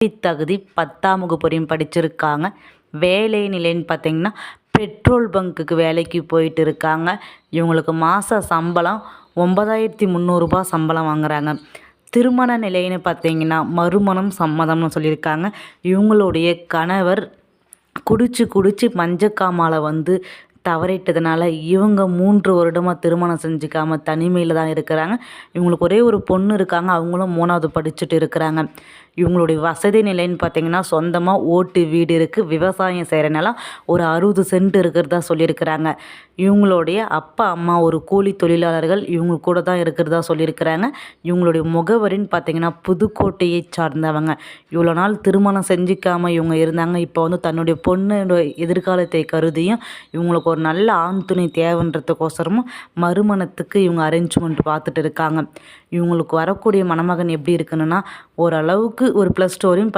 தகுதி 10ஆம் வகுப்பு வரையும் படிச்சிருக்காங்க. வேலை நிலைன்னு பார்த்தீங்கன்னா பெட்ரோல் பங்க்குக்கு வேலைக்கு போயிட்டு இருக்காங்க. இவங்களுக்கு மாத சம்பளம் ரூ. 9300 சம்பளம் வாங்குறாங்க. திருமண நிலைன்னு பார்த்தீங்கன்னா மறுமணம் சம்மதம்னு சொல்லியிருக்காங்க. இவங்களுடைய கணவர் குடிச்சு குடிச்சு மஞ்சக்காமால தவறிட்டதுனால இவங்க 3 வருடமாக திருமணம் செஞ்சுக்காம தனிமையில் தான் இருக்கிறாங்க. இவங்களுக்கு ஒரே ஒரு பொண்ணு இருக்காங்க. அவங்களும் 3வது படிச்சுட்டு இருக்கிறாங்க. இவங்களுடைய வசதி நிலைன்னு பார்த்தீங்கன்னா சொந்தமாக ஓட்டு வீடு இருக்குது. விவசாயம் செய்கிற நிலம் ஒரு 60 சென்ட் இருக்கிறதா சொல்லியிருக்கிறாங்க. இவங்களுடைய அப்பா அம்மா ஒரு கூலி தொழிலாளர்கள் இவங்க கூட தான் இருக்கிறதா சொல்லியிருக்கிறாங்க. இவங்களுடைய முகவரின்னு பார்த்தீங்கன்னா புதுக்கோட்டையை சார்ந்தவங்க. இவ்வளோ நாள் திருமணம் செஞ்சுக்காமல் இவங்க இருந்தாங்க. இப்போ தன்னுடைய பொண்ணோட எதிர்காலத்தை கருதியும் இவங்களுக்கு ஒரு நல்ல ஆண் துணை தேவைன்றதுக்கோசரமும் மறுமணத்துக்கு இவங்க அரேஞ்ச்மெண்ட் பார்த்துட்டு இருக்காங்க. இவங்களுக்கு வரக்கூடிய மணமகன் எப்படி இருக்குன்னா ஓரளவுக்கு ஒரு +2 வரையும்